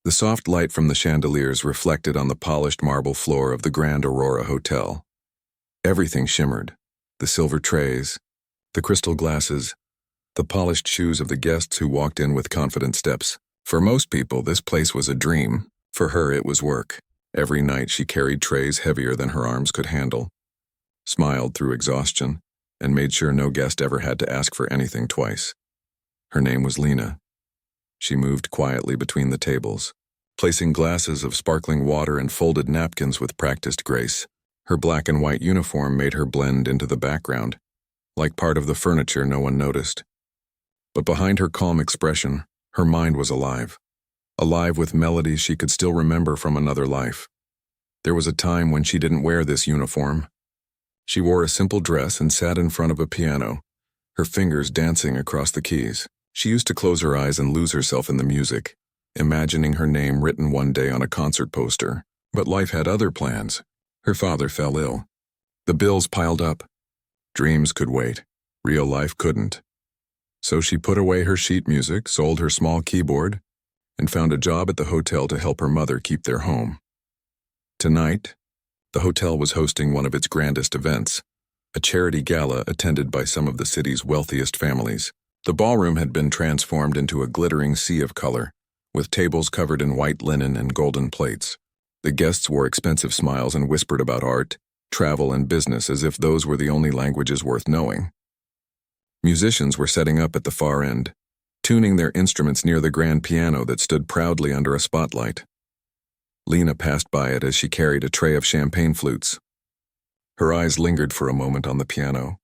The soft light from the chandeliers reflected on the polished marble floor of the Grand Aurora Hotel. Everything shimmered: the silver trays, the crystal glasses, the polished shoes of the guests who walked in with confident steps. For most people, this place was a dream. For her, it was work. Every night she carried trays heavier than her arms could handle, smiled through exhaustion, and made sure no guest ever had to ask for anything twice. Her name was Lena. She moved quietly between the tables, placing glasses of sparkling water and folded napkins with practiced grace. Her black and white uniform made her blend into the background, like part of the furniture no one noticed. But behind her calm expression, her mind was alive. Alive with melodies she could still remember from another life. There was a time when she didn't wear this uniform. She wore a simple dress and sat in front of a piano, her fingers dancing across the keys. She used to close her eyes and lose herself in the music, imagining her name written one day on a concert poster. But life had other plans. Her father fell ill. The bills piled up. Dreams could wait. Real life couldn't. So she put away her sheet music, sold her small keyboard, and found a job at the hotel to help her mother keep their home. Tonight, the hotel was hosting one of its grandest events, a charity gala attended by some of the city's wealthiest families. The ballroom had been transformed into a glittering sea of color, with tables covered in white linen and golden plates. The guests wore expensive smiles and whispered about art, travel, and business as if those were the only languages worth knowing. Musicians were setting up at the far end, tuning their instruments near the grand piano that stood proudly under a spotlight. Lena passed by it as she carried a tray of champagne flutes. Her eyes lingered for a moment on the piano.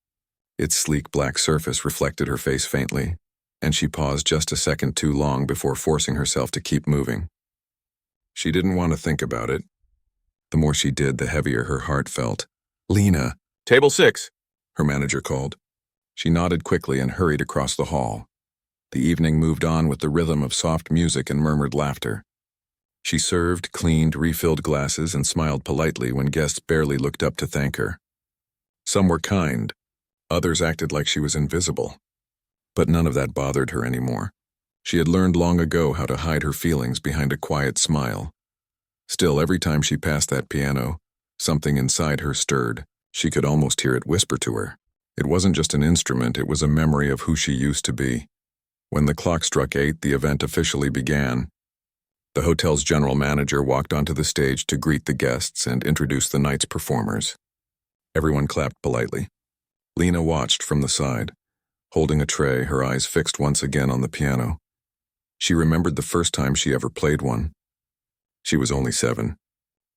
Its sleek black surface reflected her face faintly, and she paused just a second too long before forcing herself to keep moving. She didn't want to think about it. The more she did, the heavier her heart felt. "Lena!" "Table 6, her manager called. She nodded quickly and hurried across the hall. The evening moved on with the rhythm of soft music and murmured laughter. She served, cleaned, refilled glasses, and smiled politely when guests barely looked up to thank her. Some were kind. Others acted like she was invisible. But none of that bothered her anymore. She had learned long ago how to hide her feelings behind a quiet smile. Still, every time she passed that piano, something inside her stirred. She could almost hear it whisper to her. It wasn't just an instrument, it was a memory of who she used to be. When the clock struck 8, the event officially began. The hotel's general manager walked onto the stage to greet the guests and introduce the night's performers. Everyone clapped politely. Lena watched from the side, holding a tray, her eyes fixed once again on the piano. She remembered the first time she ever played one. She was only 7.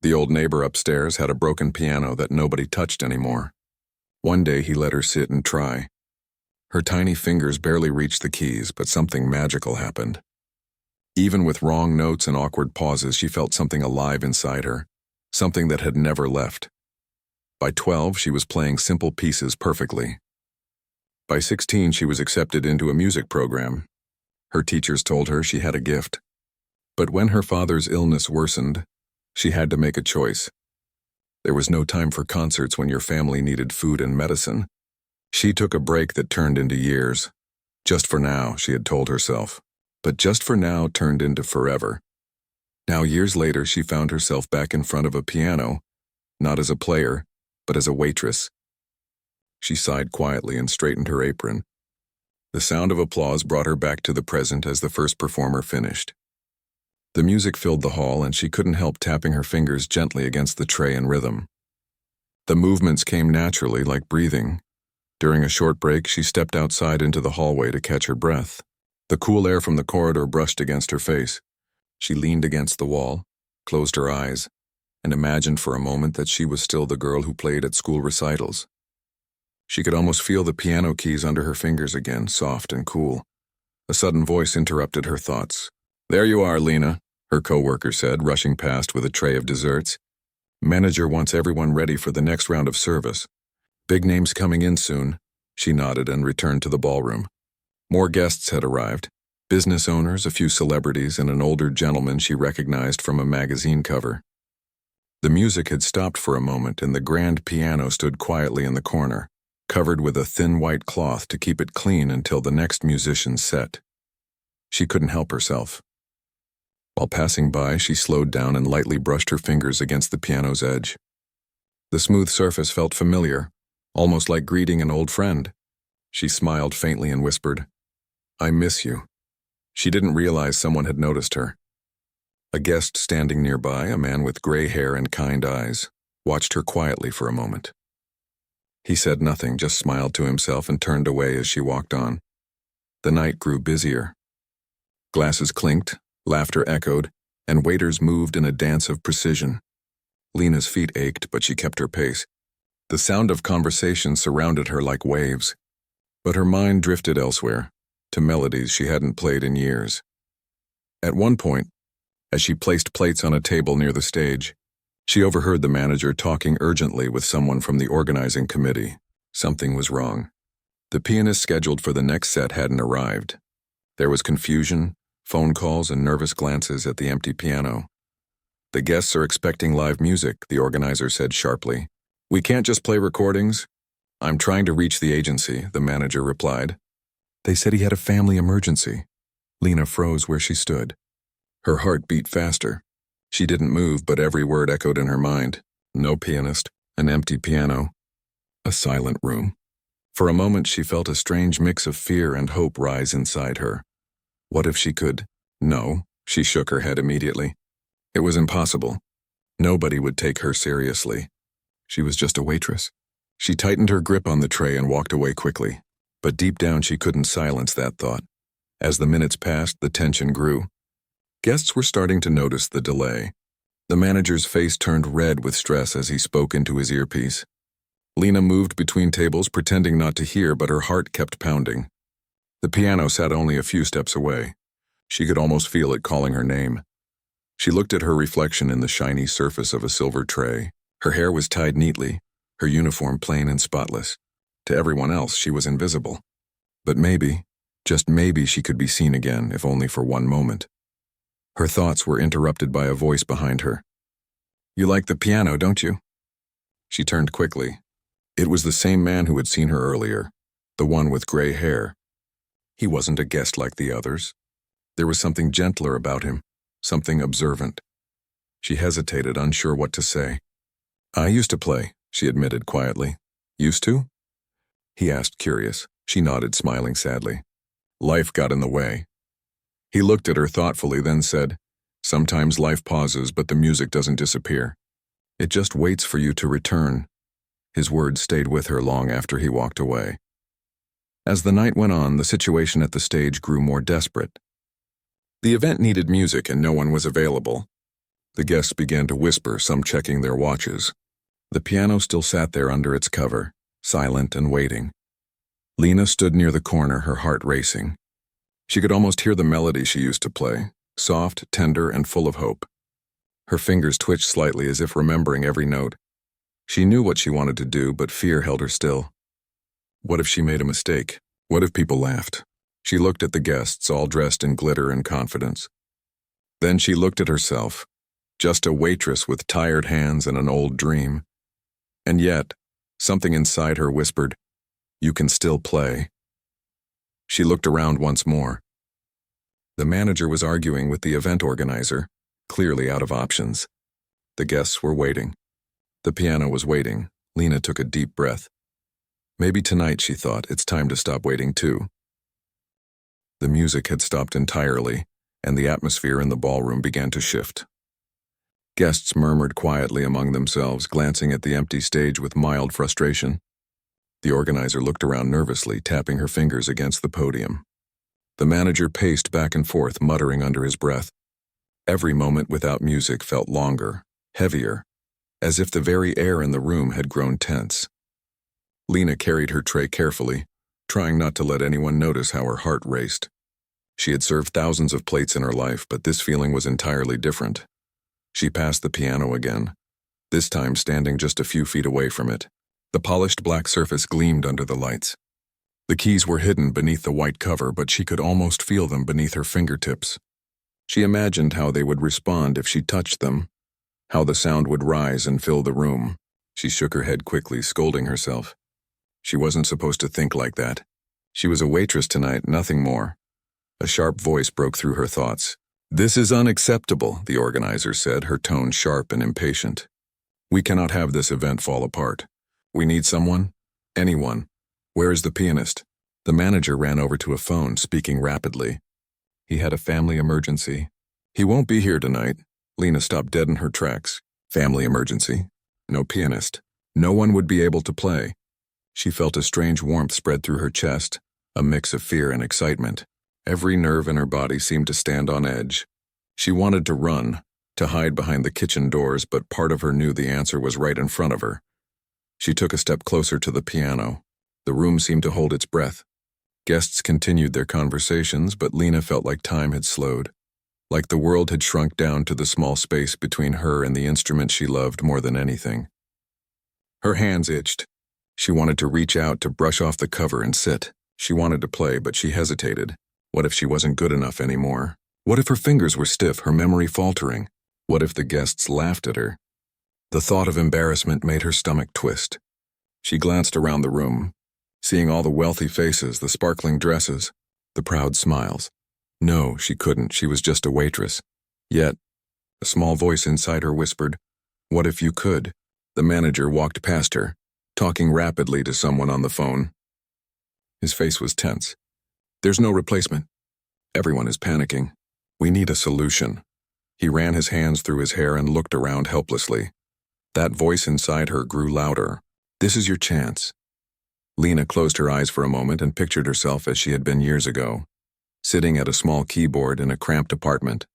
The old neighbor upstairs had a broken piano that nobody touched anymore. One day he let her sit and try. Her tiny fingers barely reached the keys, but something magical happened. Even with wrong notes and awkward pauses, she felt something alive inside her, something that had never left. By 12, she was playing simple pieces perfectly. By 16, she was accepted into a music program. Her teachers told her she had a gift. But when her father's illness worsened, she had to make a choice. There was no time for concerts when your family needed food and medicine. She took a break that turned into years. Just for now, she had told herself. But just for now turned into forever. Now, years later, she found herself back in front of a piano, not as a player, but as a waitress. She sighed quietly and straightened her apron. The sound of applause brought her back to the present as the first performer finished. The music filled the hall, and she couldn't help tapping her fingers gently against the tray in rhythm. The movements came naturally, like breathing. During a short break, she stepped outside into the hallway to catch her breath. The cool air from the corridor brushed against her face. She leaned against the wall, closed her eyes, and imagined for a moment that she was still the girl who played at school recitals. She could almost feel the piano keys under her fingers again, soft and cool. A sudden voice interrupted her thoughts. "There you are, Lena," her coworker said, rushing past with a tray of desserts. "Manager wants everyone ready for the next round of service. Big names coming in soon." She nodded and returned to the ballroom. More guests had arrived. Business owners, a few celebrities, and an older gentleman she recognized from a magazine cover. The music had stopped for a moment, and the grand piano stood quietly in the corner, covered with a thin white cloth to keep it clean until the next musician set. She couldn't help herself. While passing by, she slowed down and lightly brushed her fingers against the piano's edge. The smooth surface felt familiar, almost like greeting an old friend. She smiled faintly and whispered, "I miss you." She didn't realize someone had noticed her. A guest standing nearby, a man with gray hair and kind eyes, watched her quietly for a moment. He said nothing, just smiled to himself and turned away as she walked on. The night grew busier. Glasses clinked, laughter echoed, and waiters moved in a dance of precision. Lena's feet ached, but she kept her pace. The sound of conversation surrounded her like waves, but her mind drifted elsewhere, to melodies she hadn't played in years. At one point, as she placed plates on a table near the stage, she overheard the manager talking urgently with someone from the organizing committee. Something was wrong. The pianist scheduled for the next set hadn't arrived. There was confusion, phone calls, and nervous glances at the empty piano. "The guests are expecting live music," the organizer said sharply. "We can't just play recordings." "I'm trying to reach the agency," the manager replied. "They said he had a family emergency." Lena froze where she stood. Her heart beat faster. She didn't move, but every word echoed in her mind. No pianist, an empty piano, a silent room. For a moment she felt a strange mix of fear and hope rise inside her. What if she could? No, she shook her head immediately. It was impossible. Nobody would take her seriously. She was just a waitress. She tightened her grip on the tray and walked away quickly. But deep down she couldn't silence that thought. As the minutes passed, the tension grew. Guests were starting to notice the delay. The manager's face turned red with stress as he spoke into his earpiece. Lena moved between tables, pretending not to hear, but her heart kept pounding. The piano sat only a few steps away. She could almost feel it calling her name. She looked at her reflection in the shiny surface of a silver tray. Her hair was tied neatly, her uniform plain and spotless. To everyone else, she was invisible. But maybe, just maybe, she could be seen again, if only for one moment. Her thoughts were interrupted by a voice behind her. "You like the piano, don't you?" She turned quickly. It was the same man who had seen her earlier, the one with gray hair. He wasn't a guest like the others. There was something gentler about him, something observant. She hesitated, unsure what to say. "I used to play," she admitted quietly. "Used to?" He asked, curious. She nodded, smiling sadly. "Life got in the way." He looked at her thoughtfully, then said, "Sometimes life pauses, but the music doesn't disappear. It just waits for you to return." His words stayed with her long after he walked away. As the night went on, the situation at the stage grew more desperate. The event needed music and no one was available. The guests began to whisper, some checking their watches. The piano still sat there under its cover, silent and waiting. Lena stood near the corner, her heart racing. She could almost hear the melody she used to play, soft, tender, and full of hope. Her fingers twitched slightly as if remembering every note. She knew what she wanted to do, but fear held her still. What if she made a mistake? What if people laughed? She looked at the guests, all dressed in glitter and confidence. Then she looked at herself, just a waitress with tired hands and an old dream. And yet, something inside her whispered, "You can still play." She looked around once more. The manager was arguing with the event organizer, clearly out of options. The guests were waiting. The piano was waiting. Lena took a deep breath. Maybe tonight, she thought, it's time to stop waiting too. The music had stopped entirely, and the atmosphere in the ballroom began to shift. Guests murmured quietly among themselves, glancing at the empty stage with mild frustration. The organizer looked around nervously, tapping her fingers against the podium. The manager paced back and forth, muttering under his breath. Every moment without music felt longer, heavier, as if the very air in the room had grown tense. Lena carried her tray carefully, trying not to let anyone notice how her heart raced. She had served thousands of plates in her life, but this feeling was entirely different. She passed the piano again, this time standing just a few feet away from it. The polished black surface gleamed under the lights. The keys were hidden beneath the white cover, but she could almost feel them beneath her fingertips. She imagined how they would respond if she touched them, how the sound would rise and fill the room. She shook her head quickly, scolding herself. She wasn't supposed to think like that. She was a waitress tonight, nothing more. A sharp voice broke through her thoughts. "This is unacceptable," the organizer said, her tone sharp and impatient. "We cannot have this event fall apart. We need someone. Anyone. Where is the pianist?" The manager ran over to a phone, speaking rapidly. "He had a family emergency. He won't be here tonight." Lena stopped dead in her tracks. Family emergency? No pianist. No one would be able to play. She felt a strange warmth spread through her chest, a mix of fear and excitement. Every nerve in her body seemed to stand on edge. She wanted to run, to hide behind the kitchen doors, but part of her knew the answer was right in front of her. She took a step closer to the piano. The room seemed to hold its breath. Guests continued their conversations, but Lena felt like time had slowed, like the world had shrunk down to the small space between her and the instrument she loved more than anything. Her hands itched. She wanted to reach out to brush off the cover and sit. She wanted to play, but she hesitated. What if she wasn't good enough anymore? What if her fingers were stiff, her memory faltering? What if the guests laughed at her? The thought of embarrassment made her stomach twist. She glanced around the room, seeing all the wealthy faces, the sparkling dresses, the proud smiles. No, she couldn't. She was just a waitress. Yet, a small voice inside her whispered, "What if you could?" The manager walked past her, talking rapidly to someone on the phone. His face was tense. "There's no replacement. Everyone is panicking. We need a solution." He ran his hands through his hair and looked around helplessly. That voice inside her grew louder. "This is your chance." Lena closed her eyes for a moment and pictured herself as she had been years ago, sitting at a small keyboard in a cramped apartment,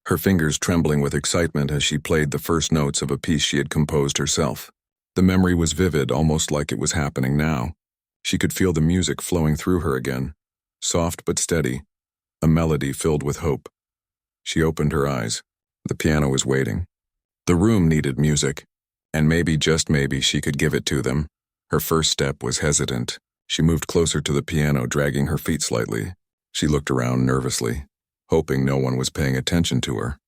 her fingers trembling with excitement as she played the first notes of a piece she had composed herself. The memory was vivid, almost like it was happening now. She could feel the music flowing through her again, soft but steady, a melody filled with hope. She opened her eyes. The piano was waiting. The room needed music, and maybe, just maybe, she could give it to them. Her first step was hesitant. She moved closer to the piano, dragging her feet slightly. She looked around nervously, hoping no one was paying attention to her.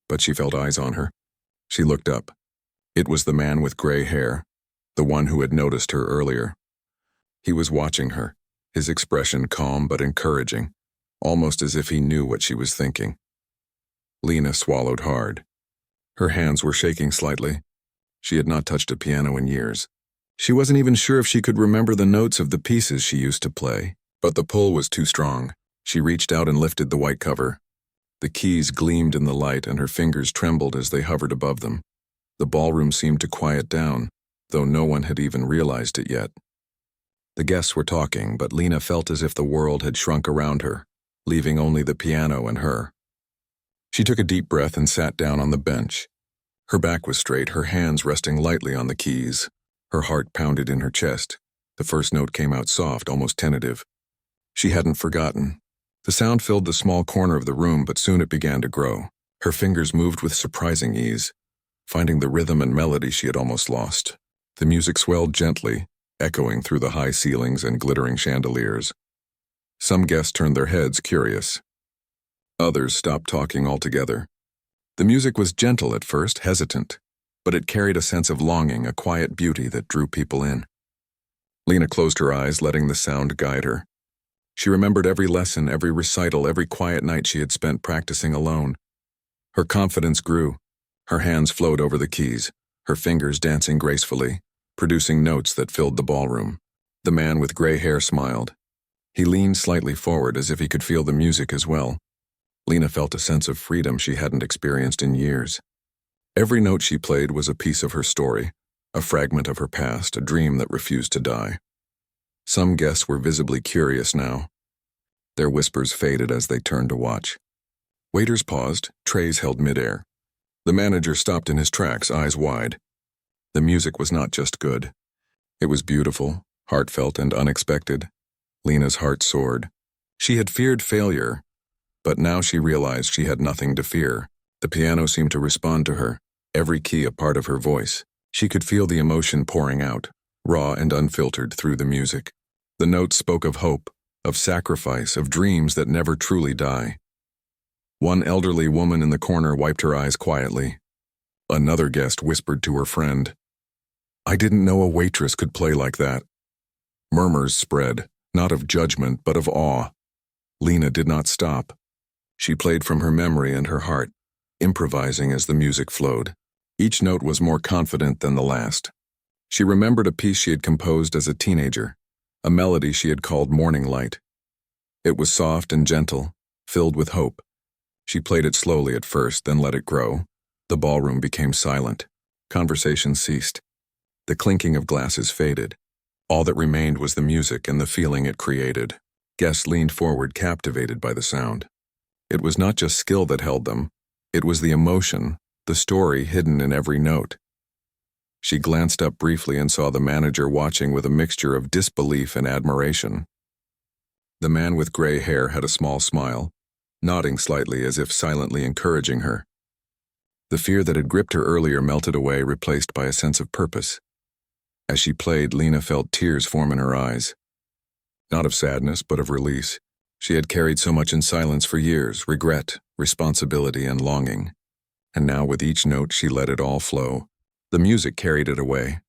But she felt eyes on her. She looked up. It was the man with gray hair, the one who had noticed her earlier. He was watching her, his expression calm but encouraging, almost as if he knew what she was thinking. Lena swallowed hard. Her hands were shaking slightly. She had not touched a piano in years. She wasn't even sure if she could remember the notes of the pieces she used to play, but the pull was too strong. She reached out and lifted the white cover. The keys gleamed in the light and her fingers trembled as they hovered above them. The ballroom seemed to quiet down, though no one had even realized it yet. The guests were talking, but Lena felt as if the world had shrunk around her, leaving only the piano and her. She took a deep breath and sat down on the bench. Her back was straight, her hands resting lightly on the keys. Her heart pounded in her chest. The first note came out soft, almost tentative. She hadn't forgotten. The sound filled the small corner of the room, but soon it began to grow. Her fingers moved with surprising ease, finding the rhythm and melody she had almost lost. The music swelled gently, echoing through the high ceilings and glittering chandeliers. Some guests turned their heads, curious. Others stopped talking altogether. The music was gentle at first, hesitant, but it carried a sense of longing, a quiet beauty that drew people in. Lena closed her eyes, letting the sound guide her. She remembered every lesson, every recital, every quiet night she had spent practicing alone. Her confidence grew. Her hands flowed over the keys, her fingers dancing gracefully, producing notes that filled the ballroom. The man with gray hair smiled. He leaned slightly forward as if he could feel the music as well. Lena felt a sense of freedom she hadn't experienced in years. Every note she played was a piece of her story, a fragment of her past, a dream that refused to die. Some guests were visibly curious now. Their whispers faded as they turned to watch. Waiters paused, trays held midair. The manager stopped in his tracks, eyes wide. The music was not just good. It was beautiful, heartfelt, and unexpected. Lena's heart soared. She had feared failure, but now she realized she had nothing to fear. The piano seemed to respond to her, every key a part of her voice. She could feel the emotion pouring out, raw and unfiltered through the music. The notes spoke of hope, of sacrifice, of dreams that never truly die. One elderly woman in the corner wiped her eyes quietly. Another guest whispered to her friend, "I didn't know a waitress could play like that." Murmurs spread, not of judgment but of awe. Lena did not stop. She played from her memory and her heart, improvising as the music flowed. Each note was more confident than the last. She remembered a piece she had composed as a teenager, a melody she had called Morning Light. It was soft and gentle, filled with hope. She played it slowly at first, then let it grow. The ballroom became silent. Conversation ceased. The clinking of glasses faded. All that remained was the music and the feeling it created. Guests leaned forward, captivated by the sound. It was not just skill that held them. It was the emotion, the story hidden in every note. She glanced up briefly and saw the manager watching with a mixture of disbelief and admiration. The man with gray hair had a small smile, nodding slightly as if silently encouraging her. The fear that had gripped her earlier melted away, replaced by a sense of purpose. As she played, Lena felt tears form in her eyes. Not of sadness, but of release. She had carried so much in silence for years, regret, responsibility, and longing. And now with each note she let it all flow. The music carried it away,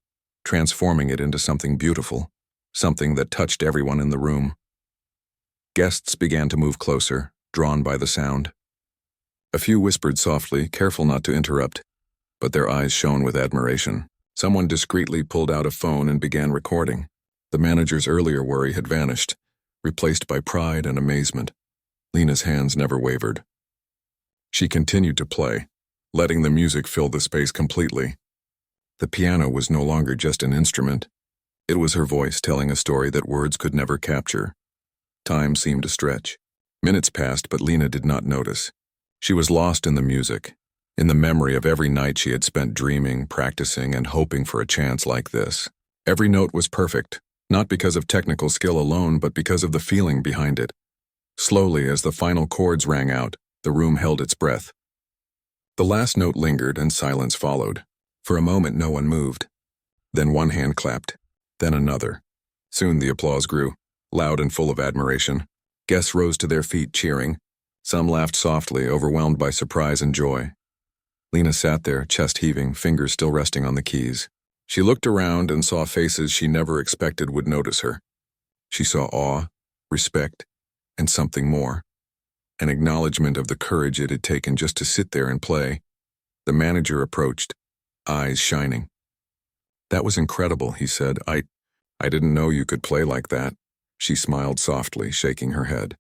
transforming it into something beautiful, something that touched everyone in the room. Guests began to move closer, drawn by the sound. A few whispered softly, careful not to interrupt, but their eyes shone with admiration. Someone discreetly pulled out a phone and began recording. The manager's earlier worry had vanished, replaced by pride and amazement. Lena's hands never wavered. She continued to play, letting the music fill the space completely. The piano was no longer just an instrument. It was her voice telling a story that words could never capture. Time seemed to stretch. Minutes passed, but Lena did not notice. She was lost in the music, in the memory of every night she had spent dreaming, practicing, and hoping for a chance like this. Every note was perfect, not because of technical skill alone, but because of the feeling behind it. Slowly, as the final chords rang out, the room held its breath. The last note lingered and silence followed. For a moment no one moved. Then one hand clapped, then another. Soon the applause grew, loud and full of admiration. Guests rose to their feet, cheering. Some laughed softly, overwhelmed by surprise and joy. Lena sat there, chest heaving, fingers still resting on the keys. She looked around and saw faces she never expected would notice her. She saw awe, respect, and something more. An acknowledgement of the courage it had taken just to sit there and play. The manager approached, eyes shining. "That was incredible," he said. I didn't know you could play like that." She smiled softly, shaking her head.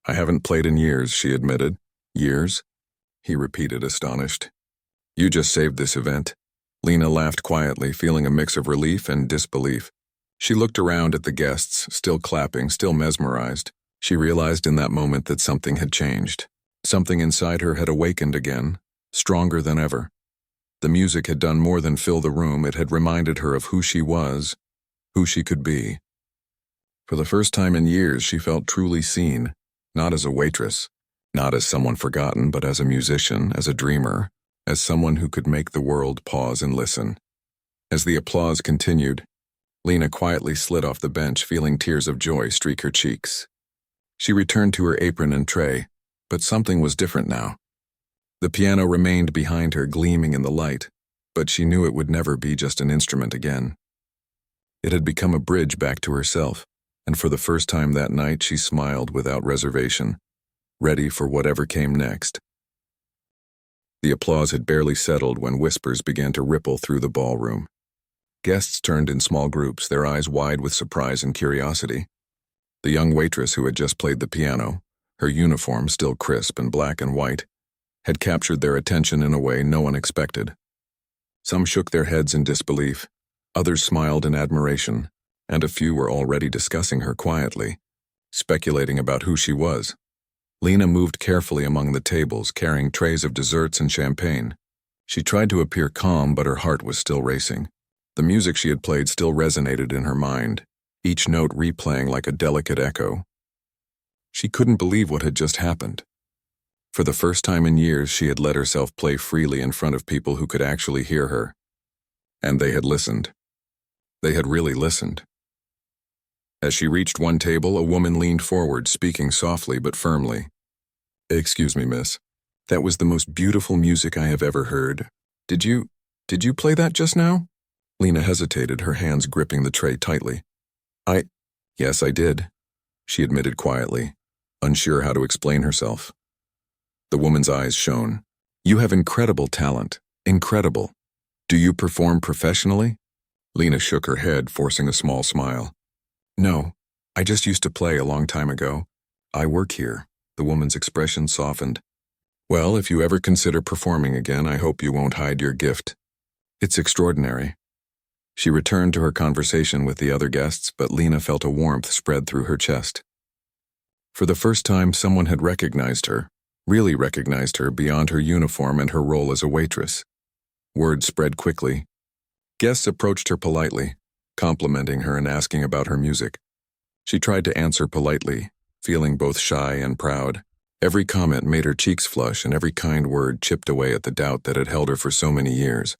"I haven't played in years," she admitted. "Years?" he repeated, astonished. "You just saved this event." Lena laughed quietly, feeling a mix of relief and disbelief. She looked around at the guests, still clapping, still mesmerized. She realized in that moment that something had changed. Something inside her had awakened again, stronger than ever. The music had done more than fill the room. It had reminded her of who she was, who she could be. For the first time in years, she felt truly seen, not as a waitress, not as someone forgotten, but as a musician, as a dreamer, as someone who could make the world pause and listen. As the applause continued, Lena quietly slid off the bench, feeling tears of joy streak her cheeks. She returned to her apron and tray, but something was different now. The piano remained behind her, gleaming in the light, but she knew it would never be just an instrument again. It had become a bridge back to herself, and for the first time that night she smiled without reservation, ready for whatever came next. The applause had barely settled when whispers began to ripple through the ballroom. Guests turned in small groups, their eyes wide with surprise and curiosity. The young waitress who had just played the piano, her uniform still crisp and black and white, had captured their attention in a way no one expected. Some shook their heads in disbelief, others smiled in admiration, and a few were already discussing her quietly, speculating about who she was. Lena moved carefully among the tables, carrying trays of desserts and champagne. She tried to appear calm, but her heart was still racing. The music she had played still resonated in her mind, each note replaying like a delicate echo. She couldn't believe what had just happened. For the first time in years, she had let herself play freely in front of people who could actually hear her. And they had listened. They had really listened. As she reached one table, a woman leaned forward, speaking softly but firmly. "Excuse me, miss. That was the most beautiful music I have ever heard. Did you play that just now?" Lena hesitated, her hands gripping the tray tightly. Yes, I did," she admitted quietly, unsure how to explain herself. The woman's eyes shone. You have incredible talent. Incredible. Do you perform professionally? Lena shook her head, forcing a small smile. No, I just used to play a long time ago. I work here. The woman's expression softened. Well, if you ever consider performing again, I hope you won't hide your gift. It's extraordinary. She returned to her conversation with the other guests, but Lena felt a warmth spread through her chest. For the first time, someone had recognized her, really recognized her beyond her uniform and her role as a waitress. Word spread quickly. Guests approached her politely, complimenting her and asking about her music. She tried to answer politely, feeling both shy and proud. Every comment made her cheeks flush, and every kind word chipped away at the doubt that had held her for so many years.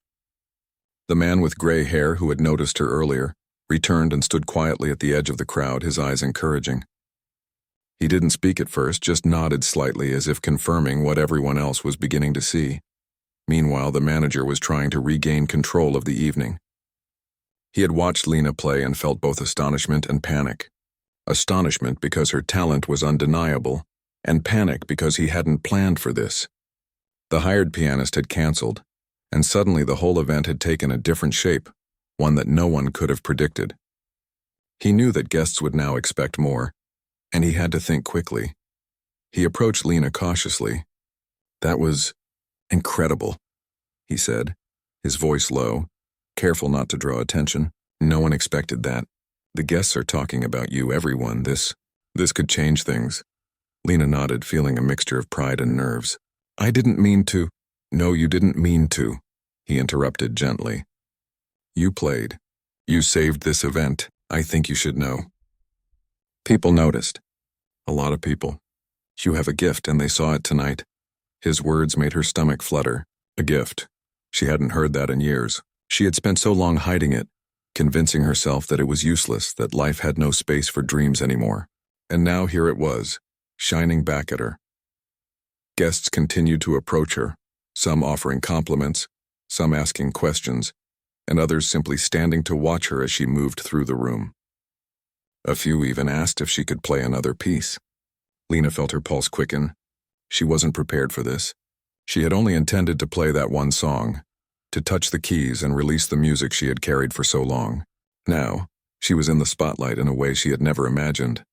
The man with gray hair who had noticed her earlier returned and stood quietly at the edge of the crowd, his eyes encouraging. He didn't speak at first, just nodded slightly as if confirming what everyone else was beginning to see. Meanwhile, the manager was trying to regain control of the evening. He had watched Lena play and felt both astonishment and panic. Astonishment because her talent was undeniable, and panic because he hadn't planned for this. The hired pianist had canceled, and suddenly the whole event had taken a different shape, one that no one could have predicted. He knew that guests would now expect more, and he had to think quickly. He approached Lena cautiously. That was incredible, he said, his voice low, careful not to draw attention. No one expected that. The guests are talking about you, everyone. This could change things. Lena nodded, feeling a mixture of pride and nerves. I didn't mean to. No, you didn't mean to, he interrupted gently. You played. You saved this event. I think you should know. People noticed. A lot of people. You have a gift, and they saw it tonight. His words made her stomach flutter. A gift. She hadn't heard that in years. She had spent so long hiding it, convincing herself that it was useless, that life had no space for dreams anymore. And now here it was, shining back at her. Guests continued to approach her, some offering compliments, some asking questions, and others simply standing to watch her as she moved through the room. A few even asked if she could play another piece. Lena felt her pulse quicken. She wasn't prepared for this. She had only intended to play that one song, to touch the keys and release the music she had carried for so long. Now, she was in the spotlight in a way she had never imagined.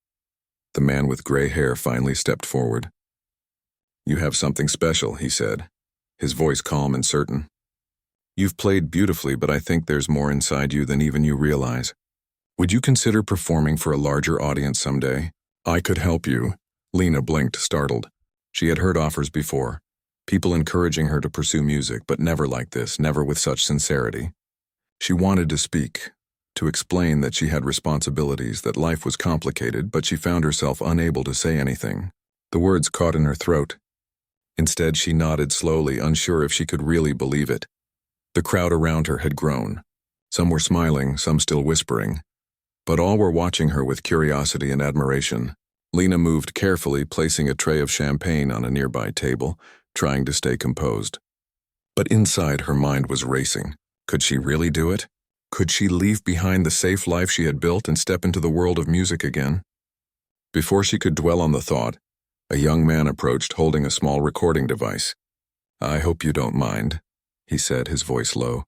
The man with gray hair finally stepped forward. You have something special, he said, his voice calm and certain. You've played beautifully, but I think there's more inside you than even you realize. Would you consider performing for a larger audience someday? I could help you. Lena blinked, startled. She had heard offers before, people encouraging her to pursue music, but never like this, never with such sincerity. She wanted to speak, to explain that she had responsibilities, that life was complicated, but she found herself unable to say anything. The words caught in her throat. Instead, she nodded slowly, unsure if she could really believe it. The crowd around her had grown. Some were smiling, some still whispering, but all were watching her with curiosity and admiration. Lena moved carefully, placing a tray of champagne on a nearby table, trying to stay composed. But inside, her mind was racing. Could she really do it? Could she leave behind the safe life she had built and step into the world of music again? Before she could dwell on the thought, a young man approached, holding a small recording device. I hope you don't mind, he said, his voice low.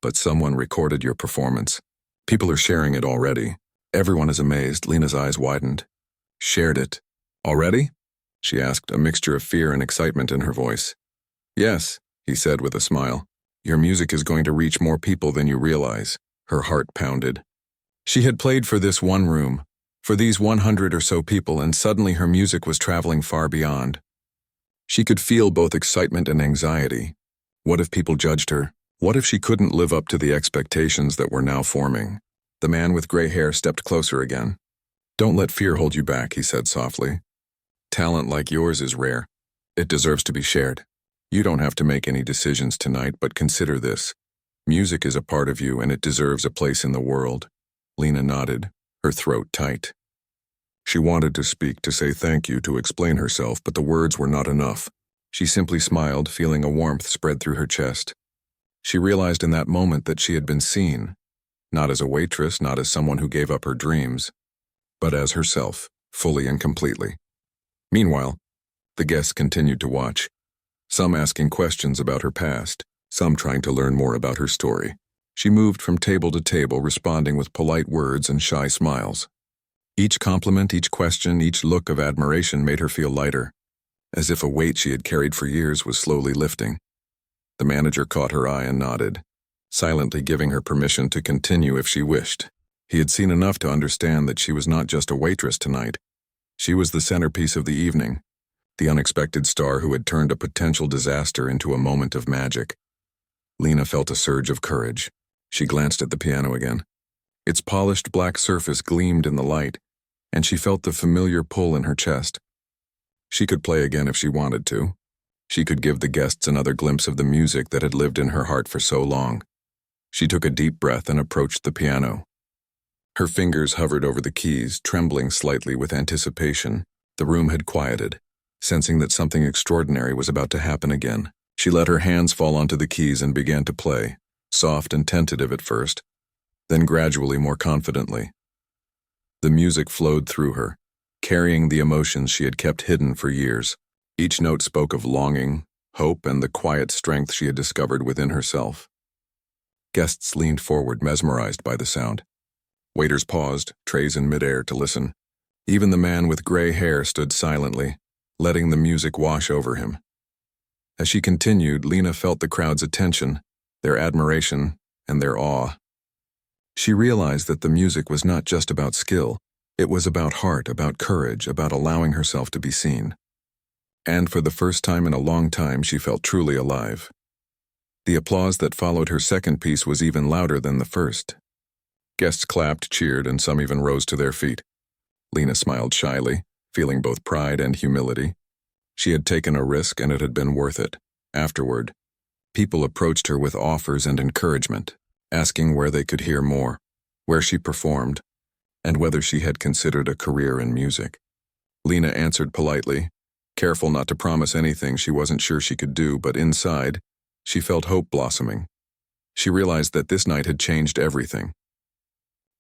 But someone recorded your performance. People are sharing it already. Everyone is amazed. Lena's eyes widened. Shared it. Already? She asked, a mixture of fear and excitement in her voice. Yes, he said with a smile. Your music is going to reach more people than you realize. Her heart pounded. She had played for this one room, for these 100 or so people, and suddenly her music was traveling far beyond. She could feel both excitement and anxiety. What if people judged her? What if she couldn't live up to the expectations that were now forming? The man with gray hair stepped closer again. Don't let fear hold you back, he said softly. Talent like yours is rare. It deserves to be shared. You don't have to make any decisions tonight, but consider this. Music is a part of you, and it deserves a place in the world. Lena nodded, her throat tight. She wanted to speak, to say thank you, to explain herself, but the words were not enough. She simply smiled, feeling a warmth spread through her chest. She realized in that moment that she had been seen, not as a waitress, not as someone who gave up her dreams, but as herself, fully and completely. Meanwhile, The guests continued to watch, some asking questions about her past, some trying to learn more about her story. She moved from table to table, responding with polite words and shy smiles. Each compliment, each question, each look of admiration made her feel lighter, as if a weight she had carried for years was slowly lifting. The manager caught her eye and nodded, silently giving her permission to continue if she wished. He had seen enough to understand that she was not just a waitress tonight. She was the centerpiece of the evening, the unexpected star who had turned a potential disaster into a moment of magic. Lena felt a surge of courage. She glanced at the piano again. Its polished black surface gleamed in the light, and she felt the familiar pull in her chest. She could play again if she wanted to. She could give the guests another glimpse of the music that had lived in her heart for so long. She took a deep breath and approached the piano. Her fingers hovered over the keys, trembling slightly with anticipation. The room had quieted, sensing that something extraordinary was about to happen again. She let her hands fall onto the keys and began to play, soft and tentative at first, then gradually more confidently. The music flowed through her, carrying the emotions she had kept hidden for years. Each note spoke of longing, hope, and the quiet strength she had discovered within herself. Guests leaned forward, mesmerized by the sound. Waiters paused, trays in midair, to listen. Even the man with gray hair stood silently, letting the music wash over him. As she continued, Lena felt the crowd's attention, their admiration, and their awe. She realized that the music was not just about skill. It was about heart, about courage, about allowing herself to be seen. And for the first time in a long time, she felt truly alive. The applause that followed her second piece was even louder than the first. Guests clapped, cheered, and some even rose to their feet. Lena smiled shyly, feeling both pride and humility. She had taken a risk, and it had been worth it. Afterward, people approached her with offers and encouragement, asking where they could hear more, where she performed, and whether she had considered a career in music. Lena answered politely, careful not to promise anything she wasn't sure she could do, but inside, she felt hope blossoming. She realized that this night had changed everything.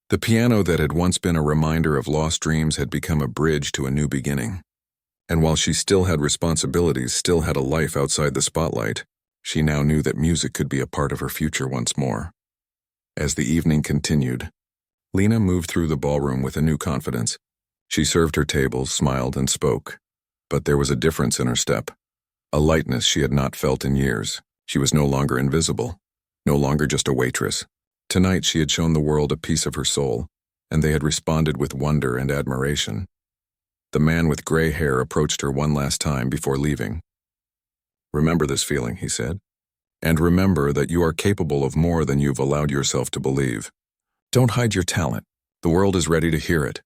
The piano that had once been a reminder of lost dreams had become a bridge to a new beginning. And while she still had responsibilities, still had a life outside the spotlight, she now knew that music could be a part of her future once more. As the evening continued, Lena moved through the ballroom with a new confidence. She served her tables, smiled, and spoke. But there was a difference in her step, a lightness she had not felt in years. She was no longer invisible, no longer just a waitress. Tonight she had shown the world a piece of her soul, and they had responded with wonder and admiration. The man with gray hair approached her one last time before leaving. "Remember this feeling," he said, "and remember that you are capable of more than you've allowed yourself to believe. Don't hide your talent. The world is ready to hear it."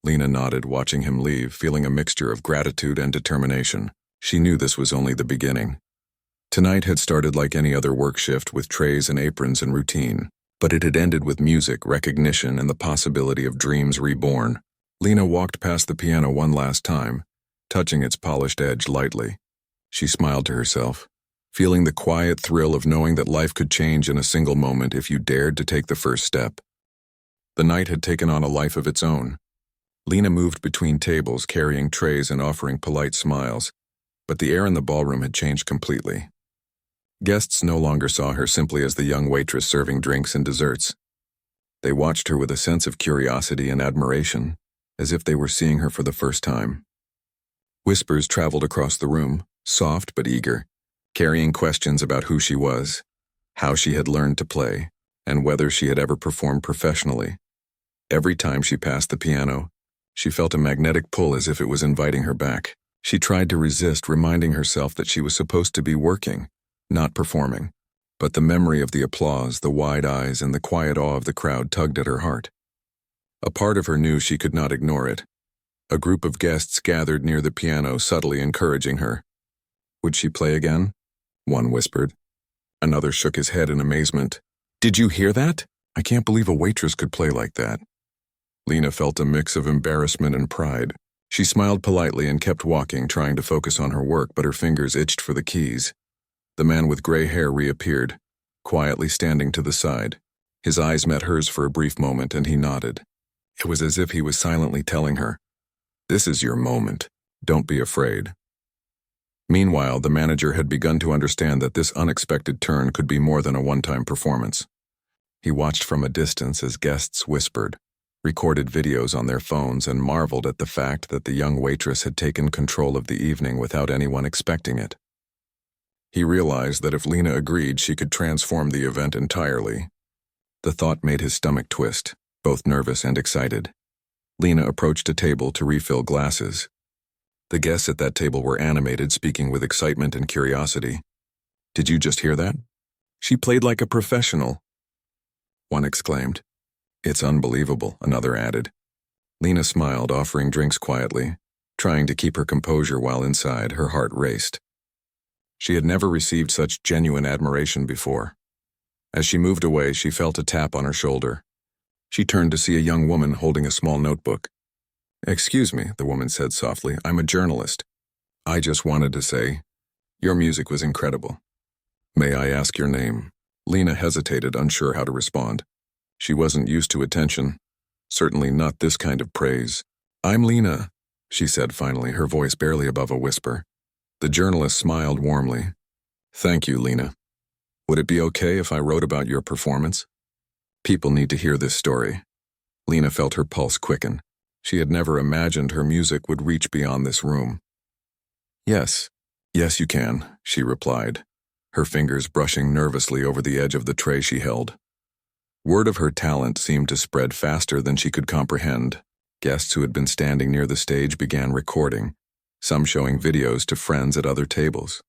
Lena nodded, watching him leave, feeling a mixture of gratitude and determination. She knew this was only the beginning. Tonight had started like any other work shift, with trays and aprons and routine, but it had ended with music, recognition, and the possibility of dreams reborn. Lena walked past the piano one last time, touching its polished edge lightly. She smiled to herself, feeling the quiet thrill of knowing that life could change in a single moment if you dared to take the first step. The night had taken on a life of its own. Lena moved between tables, carrying trays and offering polite smiles, but the air in the ballroom had changed completely. Guests no longer saw her simply as the young waitress serving drinks and desserts. They watched her with a sense of curiosity and admiration, as if they were seeing her for the first time. Whispers traveled across the room, soft but eager, carrying questions about who she was, how she had learned to play, and whether she had ever performed professionally. Every time she passed the piano, she felt a magnetic pull, as if it was inviting her back. She tried to resist, reminding herself that she was supposed to be working, not performing. But the memory of the applause, the wide eyes, and the quiet awe of the crowd tugged at her heart. A part of her knew she could not ignore it. A group of guests gathered near the piano, subtly encouraging her. Would she play again? One whispered. Another shook his head in amazement. "Did you hear that? I can't believe a waitress could play like that." Lena felt a mix of embarrassment and pride. She smiled politely and kept walking, trying to focus on her work, but her fingers itched for the keys. The man with gray hair reappeared, quietly standing to the side. His eyes met hers for a brief moment, and he nodded. It was as if he was silently telling her, "This is your moment. Don't be afraid." Meanwhile, the manager had begun to understand that this unexpected turn could be more than a one-time performance. He watched from a distance as guests whispered, recorded videos on their phones, and marveled at the fact that the young waitress had taken control of the evening without anyone expecting it. He realized that if Lena agreed, she could transform the event entirely. The thought made his stomach twist, both nervous and excited. Lena approached a table to refill glasses. The guests at that table were animated, speaking with excitement and curiosity. "Did you just hear that? She played like a professional," one exclaimed. "It's unbelievable," another added. Lena smiled, offering drinks quietly, trying to keep her composure while inside her heart raced. She had never received such genuine admiration before. As she moved away, she felt a tap on her shoulder. She turned to see a young woman holding a small notebook. "Excuse me," the woman said softly. "I'm a journalist. I just wanted to say, your music was incredible. May I ask your name?" Lena hesitated, unsure how to respond. She wasn't used to attention, certainly not this kind of praise. "I'm Lena," she said finally, her voice barely above a whisper. The journalist smiled warmly. "Thank you, Lena. Would it be okay if I wrote about your performance? People need to hear this story." Lena felt her pulse quicken. She had never imagined her music would reach beyond this room. Yes, you can," she replied, her fingers brushing nervously over the edge of the tray she held. Word of her talent seemed to spread faster than she could comprehend. Guests who had been standing near the stage began recording, some showing videos to friends at other tables.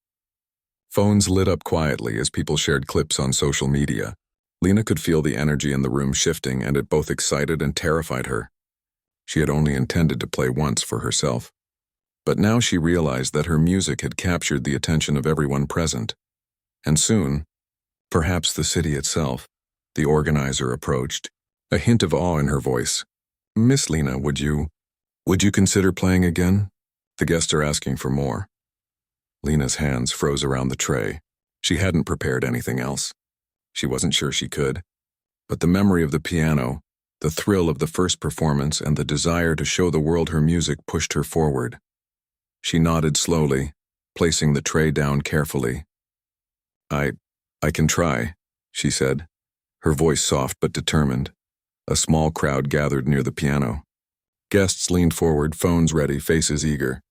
Phones lit up quietly as people shared clips on social media. Lena could feel the energy in the room shifting, and it both excited and terrified her. She had only intended to play once for herself. But now she realized that her music had captured the attention of everyone present. And soon, perhaps the city itself, the organizer approached, a hint of awe in her voice. "Miss Lena, would you consider playing again? The guests are asking for more." Lena's hands froze around the tray. She hadn't prepared anything else. She wasn't sure she could. But the memory of the piano, the thrill of the first performance, and the desire to show the world her music pushed her forward. She nodded slowly, placing the tray down carefully. I can try," she said, her voice soft but determined. A small crowd gathered near the piano. Guests leaned forward, phones ready, faces eager.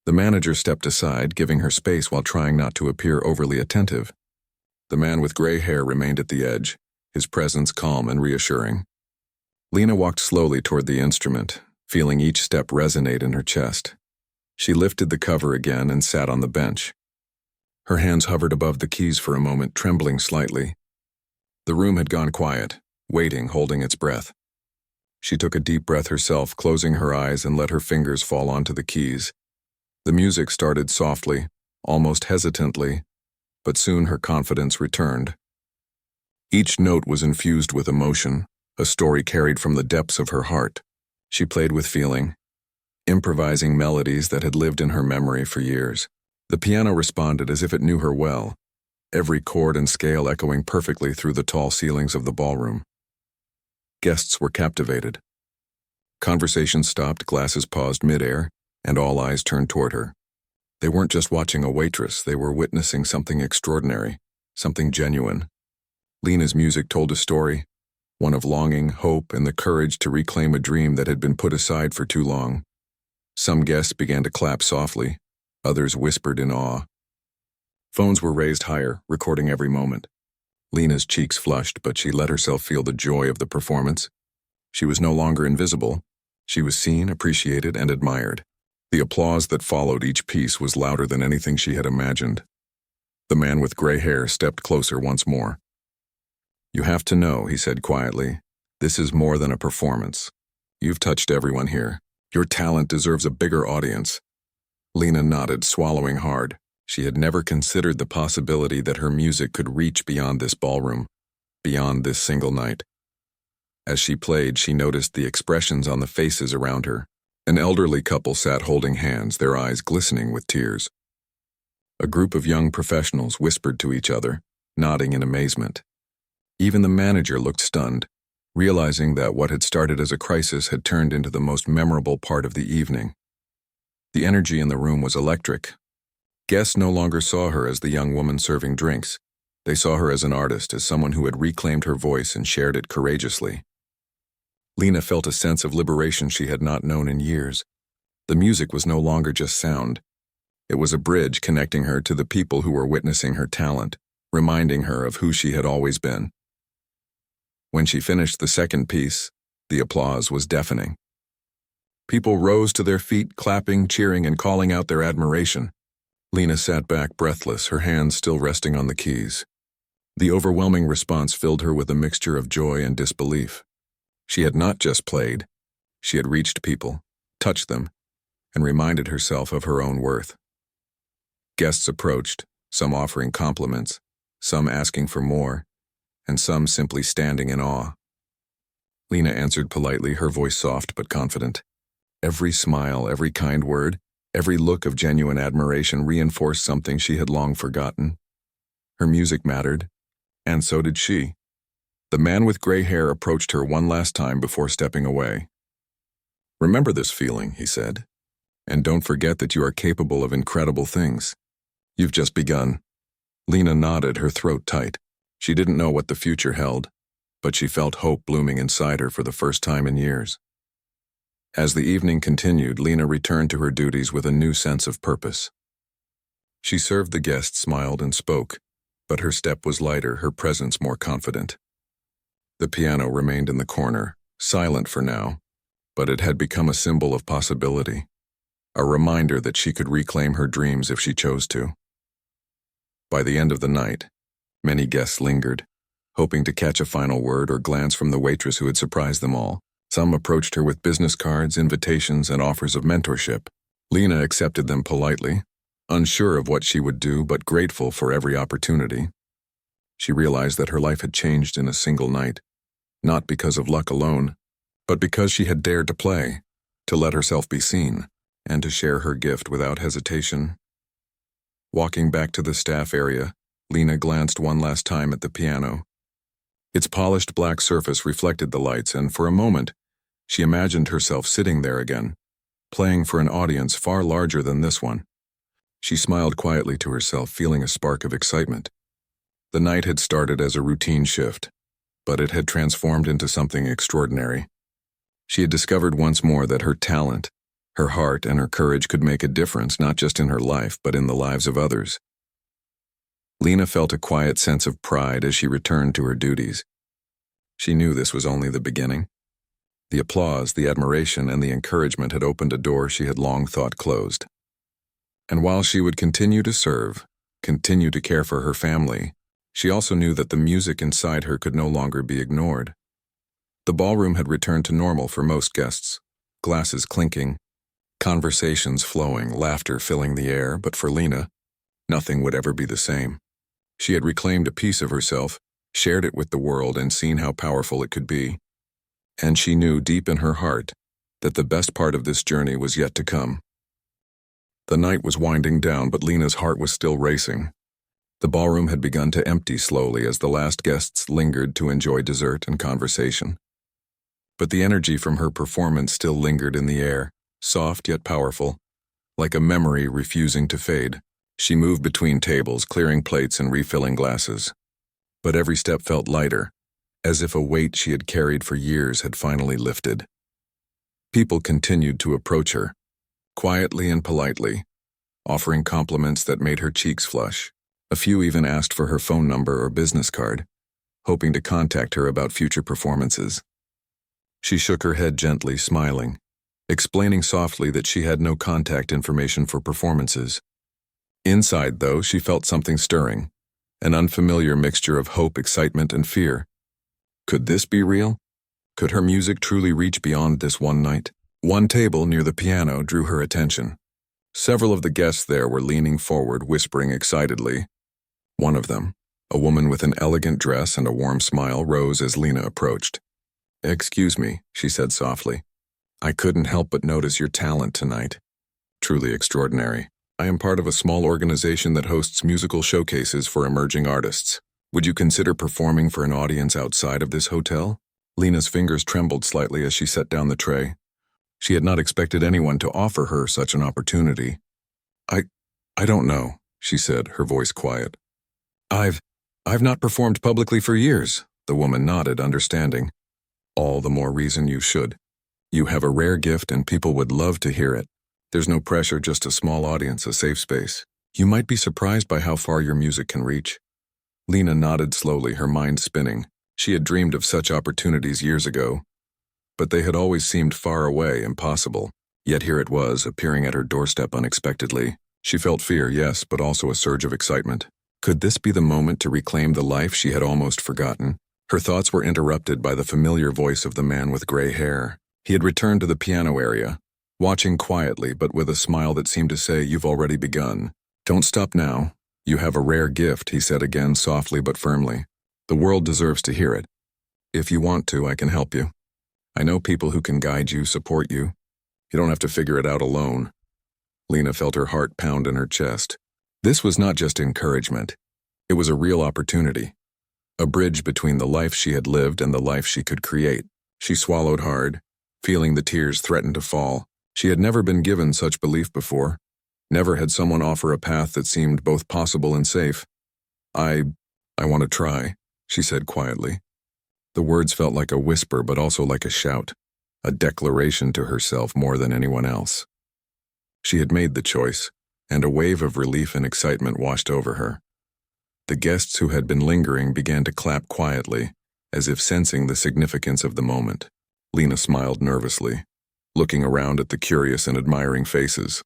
The manager stepped aside, giving her space while trying not to appear overly attentive. The man with gray hair remained at the edge, his presence calm and reassuring. Lena walked slowly toward the instrument, feeling each step resonate in her chest. She lifted the cover again and sat on the bench. Her hands hovered above the keys for a moment, trembling slightly. The room had gone quiet, waiting, holding its breath. She took a deep breath herself, closing her eyes, and let her fingers fall onto the keys. The music started softly, almost hesitantly, but soon her confidence returned. Each note was infused with emotion, a story carried from the depths of her heart. She played with feeling, improvising melodies that had lived in her memory for years. The piano responded as if it knew her well, every chord and scale echoing perfectly through the tall ceilings of the ballroom. Guests were captivated. Conversation stopped, glasses paused midair, and all eyes turned toward her. They weren't just watching a waitress, they were witnessing something extraordinary, something genuine. Lena's music told a story, one of longing, hope, and the courage to reclaim a dream that had been put aside for too long. Some guests began to clap softly, others whispered in awe. Phones were raised higher, recording every moment. Lena's cheeks flushed, but she let herself feel the joy of the performance. She was no longer invisible. She was seen, appreciated, and admired. The applause that followed each piece was louder than anything she had imagined. The man with gray hair stepped closer once more. "You have to know," he said quietly, "this is more than a performance. You've touched everyone here. Your talent deserves a bigger audience." Lena nodded, swallowing hard. She had never considered the possibility that her music could reach beyond this ballroom, beyond this single night. As she played, she noticed the expressions on the faces around her. An elderly couple sat holding hands, their eyes glistening with tears. A group of young professionals whispered to each other, nodding in amazement. Even the manager looked stunned, realizing that what had started as a crisis had turned into the most memorable part of the evening. The energy in the room was electric, Guests no longer saw her as the young woman serving drinks. They saw her as an artist, as someone who had reclaimed her voice and shared it courageously. Lena felt a sense of liberation she had not known in years. The music was no longer just sound. It was a bridge connecting her to the people who were witnessing her talent, reminding her of who she had always been. When she finished the second piece, the applause was deafening. People rose to their feet, clapping, cheering, and calling out their admiration. Lena sat back breathless, her hands still resting on the keys. The overwhelming response filled her with a mixture of joy and disbelief. She had not just played. She had reached people, touched them, and reminded herself of her own worth. Guests approached, some offering compliments, some asking for more, and some simply standing in awe. Lena answered politely, her voice soft but confident. Every smile, every kind word, every look of genuine admiration reinforced something she had long forgotten. Her music mattered, and so did she. The man with gray hair approached her one last time before stepping away. "Remember this feeling," he said, "and don't forget that you are capable of incredible things. You've just begun." Lena nodded, her throat tight. She didn't know what the future held, but she felt hope blooming inside her for the first time in years. As the evening continued, Lena returned to her duties with a new sense of purpose. She served the guests, smiled, and spoke, but her step was lighter, her presence more confident. The piano remained in the corner, silent for now, but it had become a symbol of possibility, a reminder that she could reclaim her dreams if she chose to. By the end of the night, many guests lingered, hoping to catch a final word or glance from the waitress who had surprised them all. Some approached her with business cards, invitations, and offers of mentorship. Lena accepted them politely, unsure of what she would do but grateful for every opportunity. She realized that her life had changed in a single night, not because of luck alone, but because she had dared to play, to let herself be seen, and to share her gift without hesitation. Walking back to the staff area, Lena glanced one last time at the piano. Its polished black surface reflected the lights, and for a moment, she imagined herself sitting there again, playing for an audience far larger than this one. She smiled quietly to herself, feeling a spark of excitement. The night had started as a routine shift, but it had transformed into something extraordinary. She had discovered once more that her talent, her heart, and her courage could make a difference not just in her life, but in the lives of others. Lena felt a quiet sense of pride as she returned to her duties. She knew this was only the beginning. The applause, the admiration, and the encouragement had opened a door she had long thought closed. And while she would continue to serve, continue to care for her family, she also knew that the music inside her could no longer be ignored. The ballroom had returned to normal for most guests, glasses clinking, conversations flowing, laughter filling the air, but for Lena, nothing would ever be the same. She had reclaimed a piece of herself, shared it with the world, and seen how powerful it could be. And she knew deep in her heart that the best part of this journey was yet to come. The night was winding down, but Lena's heart was still racing. The ballroom had begun to empty slowly as the last guests lingered to enjoy dessert and conversation. But the energy from her performance still lingered in the air, soft yet powerful, like a memory refusing to fade. She moved between tables, clearing plates and refilling glasses. But every step felt lighter, as if a weight she had carried for years had finally lifted. People continued to approach her, quietly and politely, offering compliments that made her cheeks flush. A few even asked for her phone number or business card, hoping to contact her about future performances. She shook her head gently, smiling, explaining softly that she had no contact information for performances. Inside, though, she felt something stirring, an unfamiliar mixture of hope, excitement, and fear. Could this be real? Could her music truly reach beyond this one night? One table near the piano drew her attention. Several of the guests there were leaning forward, whispering excitedly. One of them, a woman with an elegant dress and a warm smile, rose as Lena approached. "Excuse me," she said softly. "I couldn't help but notice your talent tonight. Truly extraordinary. I am part of a small organization that hosts musical showcases for emerging artists. Would you consider performing for an audience outside of this hotel?" Lena's fingers trembled slightly as she set down the tray. She had not expected anyone to offer her such an opportunity. I don't know, she said, her voice quiet. I've not performed publicly for years, the woman nodded, understanding. All the more reason you should. You have a rare gift and people would love to hear it. There's no pressure, just a small audience, a safe space. You might be surprised by how far your music can reach. Lena nodded slowly, her mind spinning. She had dreamed of such opportunities years ago, but they had always seemed far away, impossible. Yet here it was, appearing at her doorstep unexpectedly. She felt fear, yes, but also a surge of excitement. Could this be the moment to reclaim the life she had almost forgotten? Her thoughts were interrupted by the familiar voice of the man with gray hair. He had returned to the piano area, watching quietly but with a smile that seemed to say, "You've already begun. Don't stop now. You have a rare gift," he said again, softly but firmly. "The world deserves to hear it. If you want to, I can help you. I know people who can guide you, support you. You don't have to figure it out alone." Lena felt her heart pound in her chest. This was not just encouragement. It was a real opportunity. A bridge between the life she had lived and the life she could create. She swallowed hard, feeling the tears threaten to fall. She had never been given such belief before. Never had someone offer a path that seemed both possible and safe. I want to try," she said quietly. The words felt like a whisper but also like a shout, a declaration to herself more than anyone else. She had made the choice, and a wave of relief and excitement washed over her. The guests who had been lingering began to clap quietly, as if sensing the significance of the moment. Lena smiled nervously, looking around at the curious and admiring faces.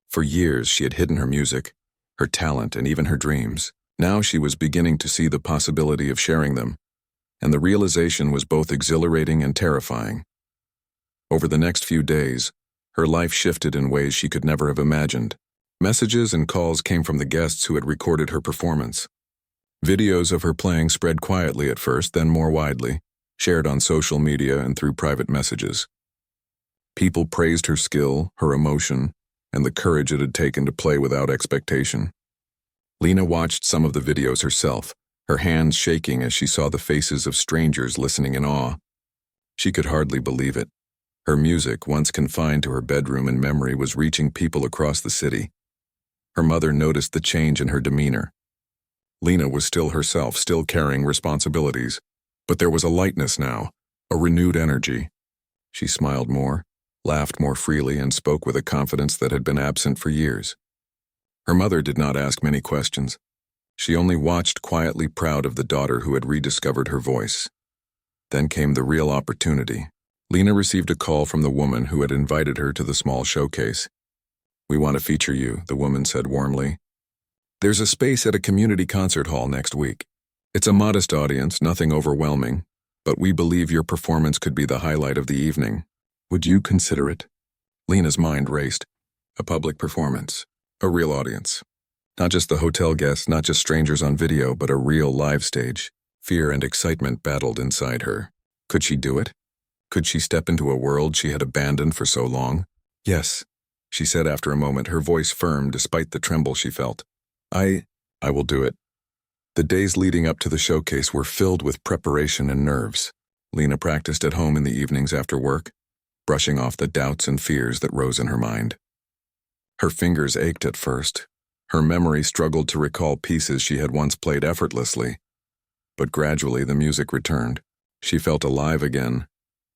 For years she had hidden her music, her talent, and even her dreams. Now she was beginning to see the possibility of sharing them, and the realization was both exhilarating and terrifying. Over the next few days, her life shifted in ways she could never have imagined. Messages and calls came from the guests who had recorded her performance. Videos of her playing spread quietly at first, then more widely, shared on social media and through private messages. People praised her skill, her emotion, and the courage it had taken to play without expectation. Lena watched some of the videos herself, her hands shaking as she saw the faces of strangers listening in awe. She could hardly believe it. Her music, once confined to her bedroom and memory, was reaching people across the city. Her mother noticed the change in her demeanor. Lena was still herself, still carrying responsibilities, but there was a lightness now, a renewed energy. She smiled more, laughed more freely, and spoke with a confidence that had been absent for years. Her mother did not ask many questions. She only watched, quietly proud of the daughter who had rediscovered her voice. Then came the real opportunity. Lena received a call from the woman who had invited her to the small showcase. "We want to feature you," the woman said warmly. "There's a space at a community concert hall next week. It's a modest audience, nothing overwhelming, but we believe your performance could be the highlight of the evening. Would you consider it?" Lena's mind raced. A public performance. A real audience. Not just the hotel guests, not just strangers on video, but a real live stage. Fear and excitement battled inside her. Could she do it? Could she step into a world she had abandoned for so long? "Yes," she said after a moment, her voice firm despite the tremble she felt. I will do it." The days leading up to the showcase were filled with preparation and nerves. Lena practiced at home in the evenings after work, brushing off the doubts and fears that rose in her mind. Her fingers ached at first. Her memory struggled to recall pieces she had once played effortlessly. But gradually the music returned. She felt alive again,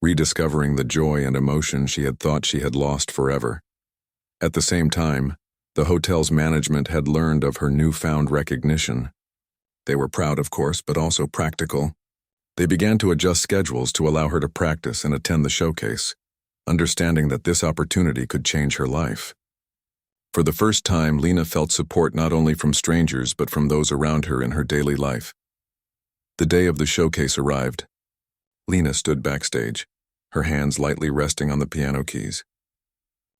rediscovering the joy and emotion she had thought she had lost forever. At the same time, the hotel's management had learned of her newfound recognition. They were proud, of course, but also practical. They began to adjust schedules to allow her to practice and attend the showcase, understanding that this opportunity could change her life. For the first time, Lena felt support not only from strangers but from those around her in her daily life. The day of the showcase arrived. Lena stood backstage, her hands lightly resting on the piano keys.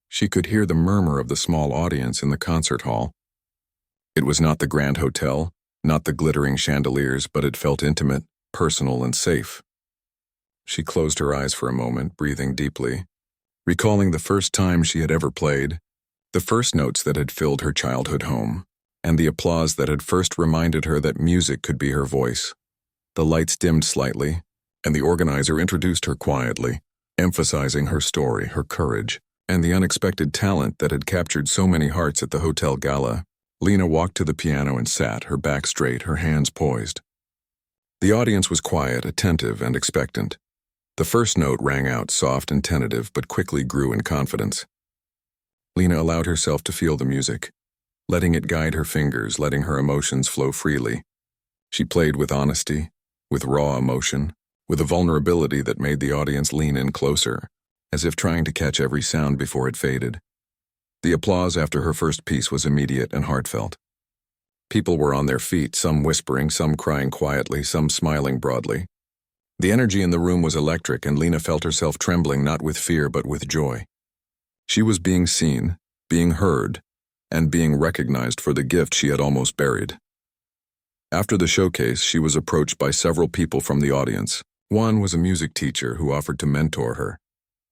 She could hear the murmur of the small audience in the concert hall. It was not the grand hotel, not the glittering chandeliers, but it felt intimate, personal, and safe. She closed her eyes for a moment, breathing deeply, recalling the first time she had ever played, the first notes that had filled her childhood home, and the applause that had first reminded her that music could be her voice. The lights dimmed slightly, and the organizer introduced her quietly, emphasizing her story, her courage, and the unexpected talent that had captured so many hearts at the hotel gala. Lena walked to the piano and sat, her back straight, her hands poised. The audience was quiet, attentive, and expectant. The first note rang out, soft and tentative, but quickly grew in confidence. Lena allowed herself to feel the music, letting it guide her fingers, letting her emotions flow freely. She played with honesty, with raw emotion, with a vulnerability that made the audience lean in closer, as if trying to catch every sound before it faded. The applause after her first piece was immediate and heartfelt. People were on their feet, some whispering, some crying quietly, some smiling broadly. The energy in the room was electric, and Lena felt herself trembling not with fear but with joy. She was being seen, being heard, and being recognized for the gift she had almost buried. After the showcase, she was approached by several people from the audience. One was a music teacher who offered to mentor her.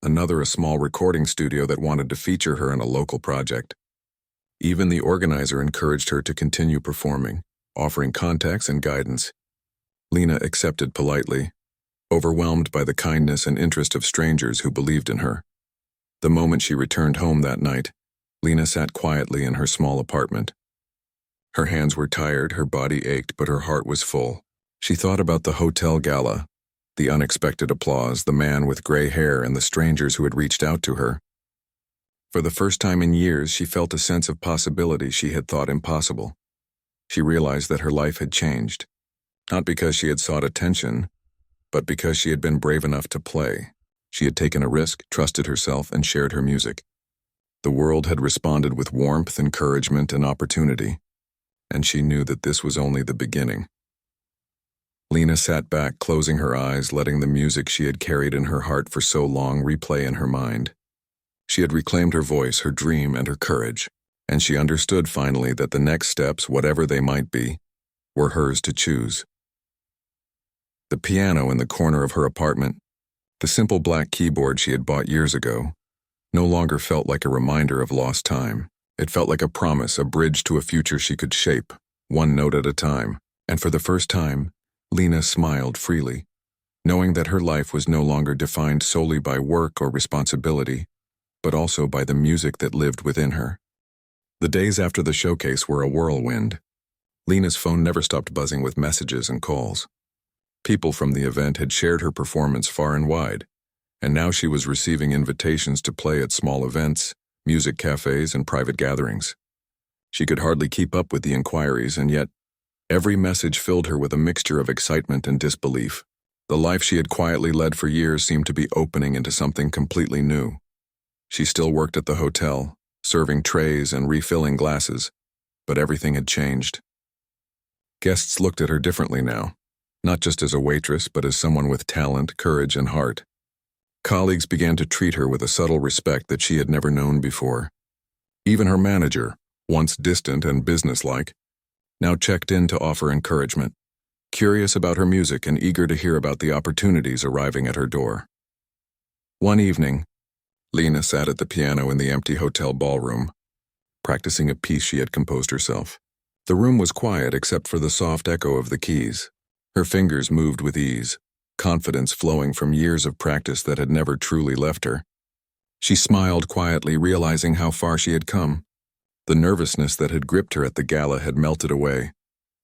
Another a small recording studio that wanted to feature her in a local project. Even the organizer encouraged her to continue performing, offering contacts and guidance. Lena accepted politely, overwhelmed by the kindness and interest of strangers who believed in her. The moment she returned home that night, Lena sat quietly in her small apartment. Her hands were tired, her body ached, but her heart was full. She thought about the hotel gala, the unexpected applause, the man with gray hair, and the strangers who had reached out to her. For the first time in years, she felt a sense of possibility she had thought impossible. She realized that her life had changed, not because she had sought attention, but because she had been brave enough to play. She had taken a risk, trusted herself, and shared her music. The world had responded with warmth, encouragement, and opportunity, and she knew that this was only the beginning. Lena sat back, closing her eyes, letting the music she had carried in her heart for so long replay in her mind. She had reclaimed her voice, her dream, and her courage, and she understood finally that the next steps, whatever they might be, were hers to choose. The piano in the corner of her apartment, the simple black keyboard she had bought years ago, no longer felt like a reminder of lost time. It felt like a promise, a bridge to a future she could shape, one note at a time. And for the first time, Lena smiled freely, knowing that her life was no longer defined solely by work or responsibility, but also by the music that lived within her. The days after the showcase were a whirlwind. Lena's phone never stopped buzzing with messages and calls. People from the event had shared her performance far and wide, and now she was receiving invitations to play at small events, music cafes, and private gatherings. She could hardly keep up with the inquiries, and yet every message filled her with a mixture of excitement and disbelief. The life she had quietly led for years seemed to be opening into something completely new. She still worked at the hotel, serving trays and refilling glasses, but everything had changed. Guests looked at her differently now, not just as a waitress, but as someone with talent, courage, and heart. Colleagues began to treat her with a subtle respect that she had never known before. Even her manager, once distant and businesslike, now checked in to offer encouragement, curious about her music and eager to hear about the opportunities arriving at her door. One evening, Lena sat at the piano in the empty hotel ballroom, practicing a piece she had composed herself. The room was quiet except for the soft echo of the keys. Her fingers moved with ease, confidence flowing from years of practice that had never truly left her. She smiled quietly, realizing how far she had come. The nervousness that had gripped her at the gala had melted away,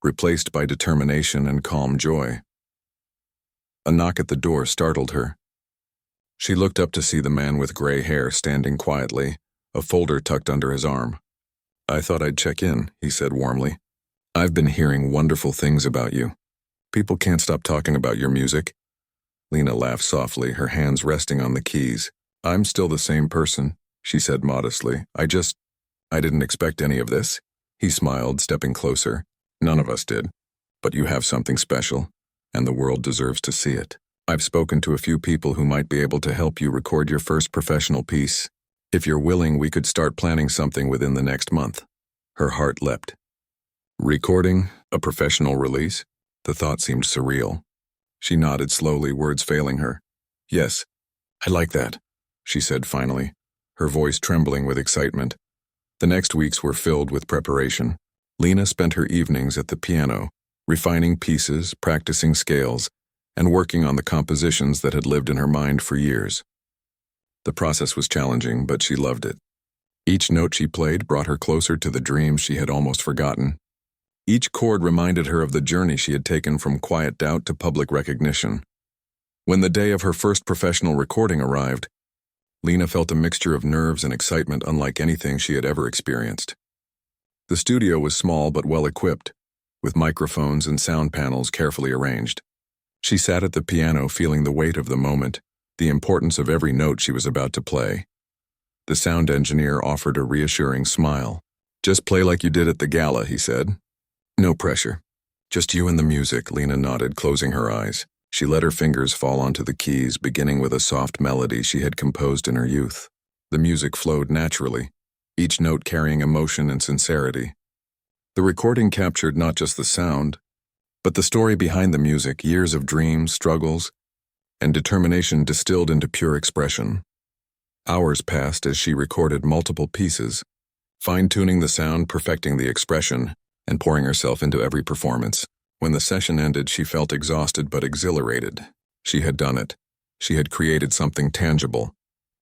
replaced by determination and calm joy. A knock at the door startled her. She looked up to see the man with gray hair standing quietly, a folder tucked under his arm. "I thought I'd check in," he said warmly. "I've been hearing wonderful things about you. People can't stop talking about your music." Lena laughed softly, her hands resting on the keys. "I'm still the same person," she said modestly. I didn't expect any of this." He smiled, stepping closer. "None of us did. But you have something special, and the world deserves to see it. I've spoken to a few people who might be able to help you record your first professional piece. If you're willing, we could start planning something within the next month." Her heart leapt. Recording? A professional release? The thought seemed surreal. She nodded slowly, words failing her. "Yes, I like that," she said finally, her voice trembling with excitement. The next weeks were filled with preparation. Lena spent her evenings at the piano, refining pieces, practicing scales, and working on the compositions that had lived in her mind for years. The process was challenging, but she loved it. Each note she played brought her closer to the dreams she had almost forgotten. Each chord reminded her of the journey she had taken from quiet doubt to public recognition. When the day of her first professional recording arrived, Lena felt a mixture of nerves and excitement unlike anything she had ever experienced. The studio was small but well-equipped, with microphones and sound panels carefully arranged. She sat at the piano feeling the weight of the moment, the importance of every note she was about to play. The sound engineer offered a reassuring smile. "Just play like you did at the gala," he said. "No pressure. Just you and the music," Lena nodded, closing her eyes. She let her fingers fall onto the keys, beginning with a soft melody she had composed in her youth. The music flowed naturally, each note carrying emotion and sincerity. The recording captured not just the sound, but the story behind the music, years of dreams, struggles, and determination distilled into pure expression. Hours passed as she recorded multiple pieces, fine-tuning the sound, perfecting the expression, and pouring herself into every performance. When the session ended, she felt exhausted but exhilarated. She had done it. She had created something tangible,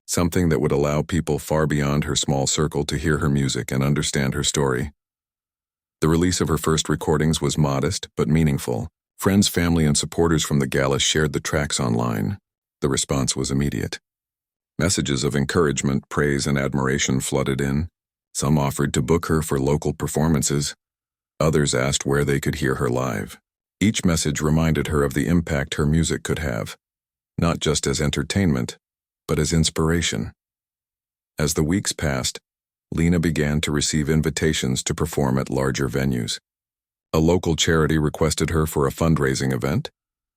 something that would allow people far beyond her small circle to hear her music and understand her story. The release of her first recordings was modest but meaningful. Friends, family, and supporters from the gala shared the tracks online. The response was immediate. Messages of encouragement, praise, and admiration flooded in. Some offered to book her for local performances. Others asked where they could hear her live. Each message reminded her of the impact her music could have, not just as entertainment, but as inspiration. As the weeks passed, Lena began to receive invitations to perform at larger venues. A local charity requested her for a fundraising event,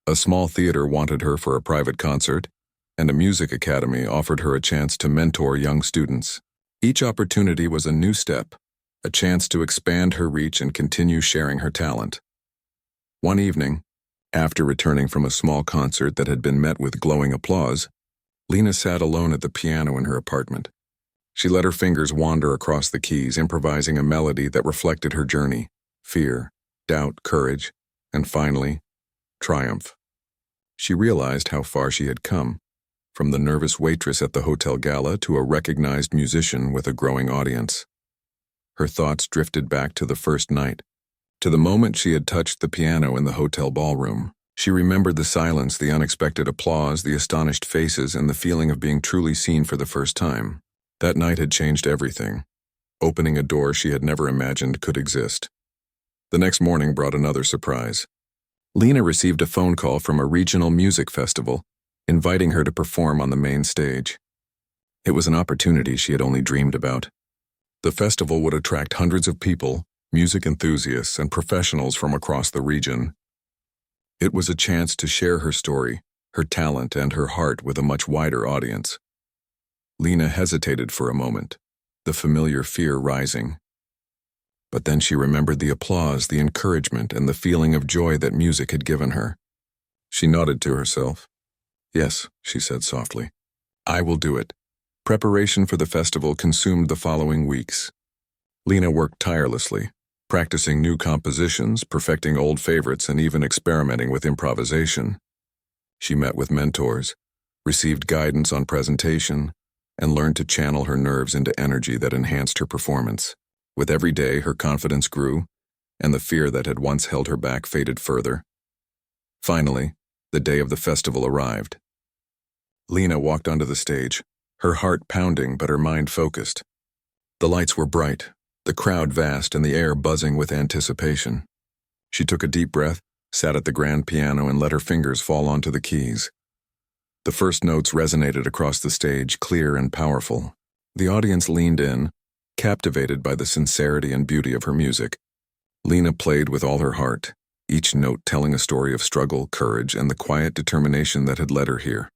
a small theater wanted her for a private concert, and a music academy offered her a chance to mentor young students. Each opportunity was a new step, a chance to expand her reach and continue sharing her talent. One evening, after returning from a small concert that had been met with glowing applause, Lena sat alone at the piano in her apartment. She let her fingers wander across the keys, improvising a melody that reflected her journey: fear, doubt, courage, and finally, triumph. She realized how far she had come, from the nervous waitress at the hotel gala to a recognized musician with a growing audience. Her thoughts drifted back to the first night, to the moment she had touched the piano in the hotel ballroom. She remembered the silence, the unexpected applause, the astonished faces, and the feeling of being truly seen for the first time. That night had changed everything, opening a door she had never imagined could exist. The next morning brought another surprise. Lena received a phone call from a regional music festival, inviting her to perform on the main stage. It was an opportunity she had only dreamed about. The festival would attract hundreds of people, music enthusiasts, and professionals from across the region. It was a chance to share her story, her talent, and her heart with a much wider audience. Lena hesitated for a moment, the familiar fear rising. But then she remembered the applause, the encouragement, and the feeling of joy that music had given her. She nodded to herself. "Yes," she said softly, "I will do it." Preparation for the festival consumed the following weeks. Lena worked tirelessly, practicing new compositions, perfecting old favorites, and even experimenting with improvisation. She met with mentors, received guidance on presentation, and learned to channel her nerves into energy that enhanced her performance. With every day, her confidence grew, and the fear that had once held her back faded further. Finally, the day of the festival arrived. Lena walked onto the stage, her heart pounding but her mind focused. The lights were bright, the crowd vast, and the air buzzing with anticipation. She took a deep breath, sat at the grand piano, and let her fingers fall onto the keys. The first notes resonated across the stage, clear and powerful. The audience leaned in, captivated by the sincerity and beauty of her music. Lena played with all her heart, each note telling a story of struggle, courage, and the quiet determination that had led her here.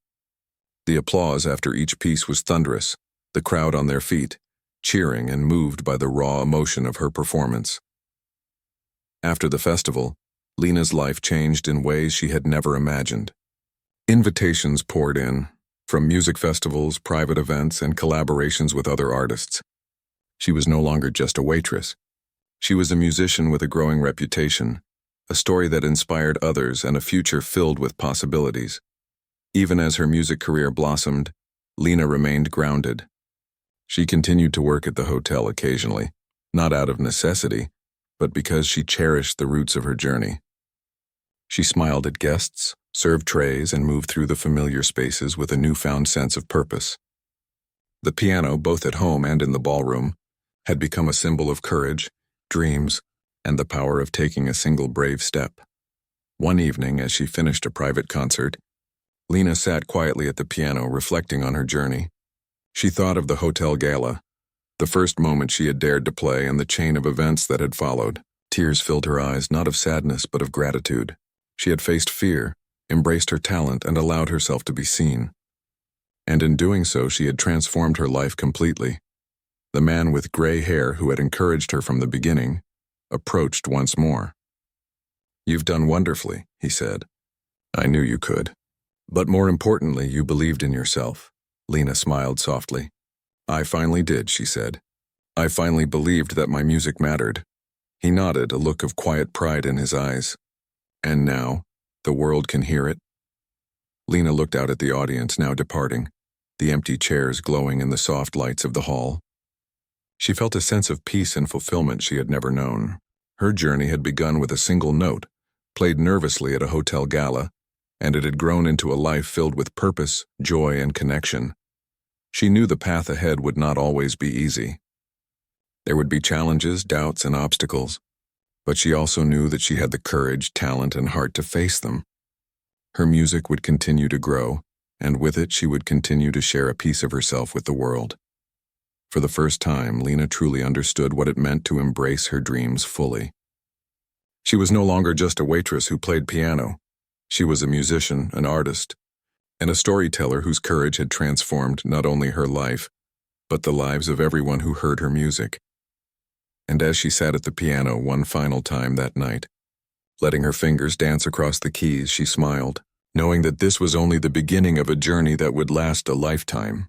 The applause after each piece was thunderous, the crowd on their feet, cheering and moved by the raw emotion of her performance. After the festival, Lena's life changed in ways she had never imagined. Invitations poured in, from music festivals, private events, and collaborations with other artists. She was no longer just a waitress. She was a musician with a growing reputation, a story that inspired others, and a future filled with possibilities. Even as her music career blossomed, Lena remained grounded. She continued to work at the hotel occasionally, not out of necessity, but because she cherished the roots of her journey. She smiled at guests, served trays, and moved through the familiar spaces with a newfound sense of purpose. The piano, both at home and in the ballroom, had become a symbol of courage, dreams, and the power of taking a single brave step. One evening, as she finished a private concert, Lena sat quietly at the piano, reflecting on her journey. She thought of the hotel gala, the first moment she had dared to play, and the chain of events that had followed. Tears filled her eyes, not of sadness but of gratitude. She had faced fear, embraced her talent, and allowed herself to be seen. And in doing so, she had transformed her life completely. The man with gray hair who had encouraged her from the beginning approached once more. "You've done wonderfully," he said. "I knew you could. But more importantly, you believed in yourself." Lena smiled softly. "I finally did," she said. "I finally believed that my music mattered." He nodded, a look of quiet pride in his eyes. "And now, the world can hear it?" Lena looked out at the audience, now departing, the empty chairs glowing in the soft lights of the hall. She felt a sense of peace and fulfillment she had never known. Her journey had begun with a single note, played nervously at a hotel gala, and it had grown into a life filled with purpose, joy, and connection. She knew the path ahead would not always be easy. There would be challenges, doubts, and obstacles, but she also knew that she had the courage, talent, and heart to face them. Her music would continue to grow, and with it she would continue to share a piece of herself with the world. For the first time, Lena truly understood what it meant to embrace her dreams fully. She was no longer just a waitress who played piano. She was a musician, an artist, and a storyteller whose courage had transformed not only her life, but the lives of everyone who heard her music. And as she sat at the piano one final time that night, letting her fingers dance across the keys, she smiled, knowing that this was only the beginning of a journey that would last a lifetime.